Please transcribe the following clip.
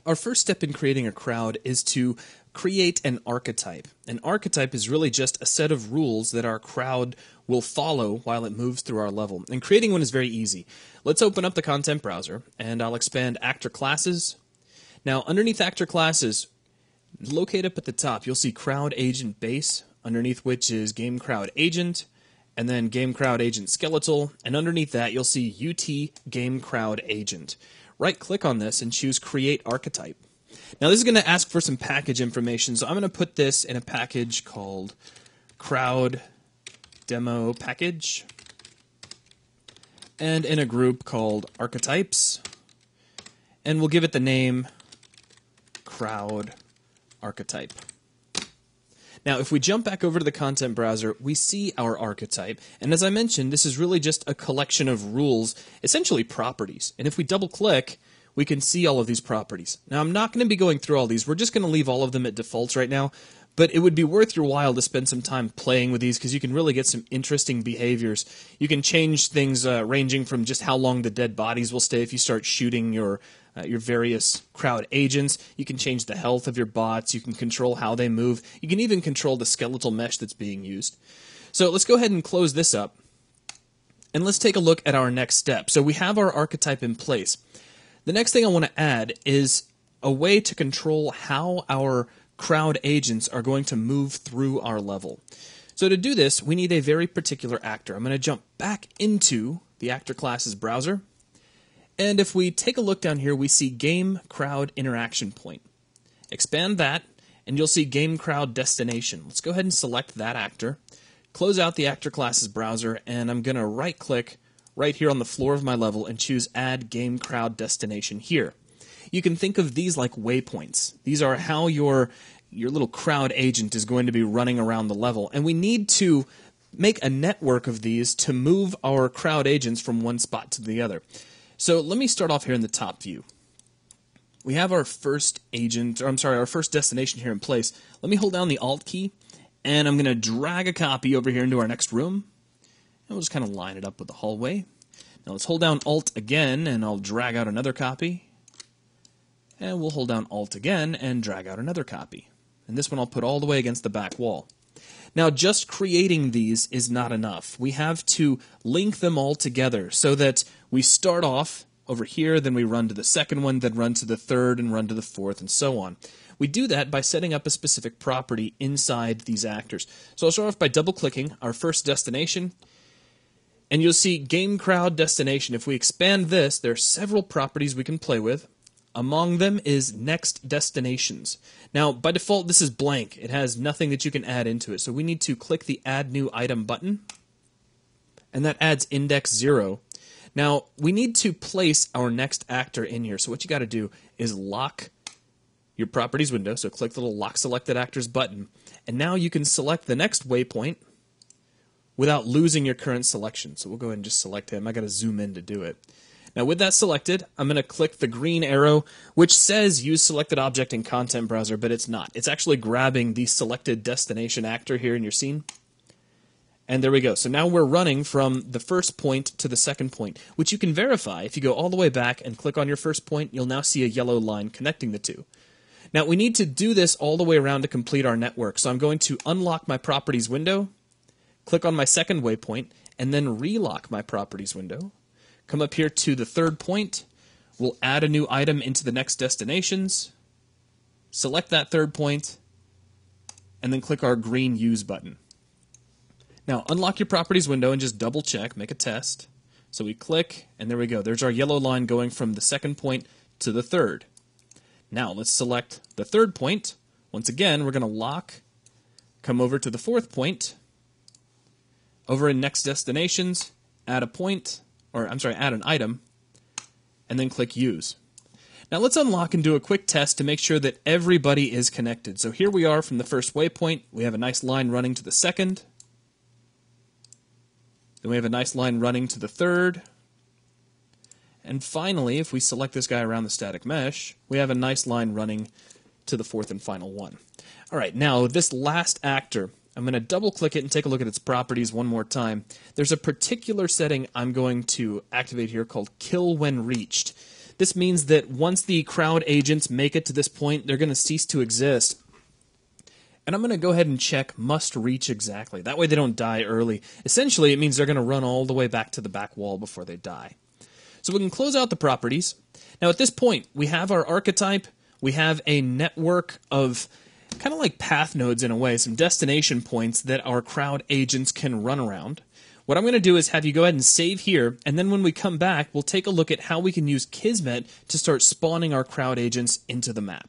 Our first step in creating a crowd is to create an archetype. An archetype is really just a set of rules that our crowd will follow while it moves through our level. And creating one is very easy. Let's open up the content browser, and I'll expand actor classes. Now, underneath actor classes, locate up at the top, you'll see crowd agent base, underneath which is game crowd agent, and then game crowd agent skeletal, and underneath that you'll see UT game crowd agent. Right-click on this and choose Create Archetype. Now this is going to ask for some package information, so I'm going to put this in a package called Crowd Demo Package, and in a group called Archetypes, and we'll give it the name Crowd Archetype. Now, if we jump back over to the content browser, we see our archetype, and as I mentioned, this is really just a collection of rules, essentially properties. And if we double-click, we can see all of these properties. Now, I'm not going to be going through all these. We're just going to leave all of them at defaults right now, but it would be worth your while to spend some time playing with these because you can really get some interesting behaviors. You can change things ranging from just how long the dead bodies will stay if you start shooting your various crowd agents. You can change the health of your bots. You can control how they move. You can even control the skeletal mesh that's being used. So let's go ahead and close this up. And let's take a look at our next step. So we have our archetype in place. The next thing I want to add is a way to control how our crowd agents are going to move through our level. So to do this, we need a very particular actor. I'm going to jump back into the actor classes browser. And if we take a look down here, we see Game Crowd Interaction Point. Expand that, and you'll see Game Crowd Destination. Let's go ahead and select that actor. Close out the Actor Classes browser, and I'm going to right-click right here on the floor of my level and choose Add Game Crowd Destination here. You can think of these like waypoints. These are how your little crowd agent is going to be running around the level, and we need to make a network of these to move our crowd agents from one spot to the other. So let me start off here in the top view. We have our first our first destination here in place. Let me hold down the Alt key, and I'm going to drag a copy over here into our next room. And we'll just kind of line it up with the hallway. Now let's hold down Alt again, and I'll drag out another copy. And we'll hold down Alt again and drag out another copy. And this one I'll put all the way against the back wall. Now, just creating these is not enough. We have to link them all together so that we start off over here, then we run to the second one, then run to the third, and run to the fourth, and so on. We do that by setting up a specific property inside these actors. So I'll start off by double-clicking our first destination, and you'll see Game Crowd Destination. If we expand this, there are several properties we can play with. Among them is Next Destinations. Now, by default, this is blank. It has nothing that you can add into it. So we need to click the Add New Item button, and that adds index 0. Now, we need to place our next actor in here. So what you got to do is lock your Properties window. So click the little Lock Selected Actors button, and now you can select the next waypoint without losing your current selection. So we'll go ahead and just select him. I got to zoom in to do it. Now with that selected, I'm going to click the green arrow, which says Use Selected Object in Content Browser, but it's not. It's actually grabbing the selected destination actor here in your scene. And there we go. So now we're running from the first point to the second point, which you can verify. If you go all the way back and click on your first point, you'll now see a yellow line connecting the two. Now we need to do this all the way around to complete our network. So I'm going to unlock my Properties window, click on my second waypoint, and then relock my Properties window. Come up here to the third point. We'll add a new item into the Next Destinations. Select that third point, and then click our green Use button. Now, unlock your Properties window and just double check, make a test. So we click, and there we go. There's our yellow line going from the second point to the third. Now, let's select the third point. Once again, we're going to lock, come over to the fourth point. Over in Next Destinations, add a point, add an item, and then click Use. Now let's unlock and do a quick test to make sure that everybody is connected. So here we are from the first waypoint. We have a nice line running to the second. Then we have a nice line running to the third. And finally, if we select this guy around the static mesh, we have a nice line running to the fourth and final one. All right, now this last actor, I'm going to double click it and take a look at its properties one more time. There's a particular setting I'm going to activate here called kill when reached. This means that once the crowd agents make it to this point, they're going to cease to exist. And I'm going to go ahead and check must reach exactly. That way they don't die early. Essentially, it means they're going to run all the way back to the back wall before they die. So we can close out the properties. Now at this point, we have our archetype. We have a network of kind of like path nodes in a way, some destination points that our crowd agents can run around. What I'm going to do is have you go ahead and save here, and then when we come back, we'll take a look at how we can use Kismet to start spawning our crowd agents into the map.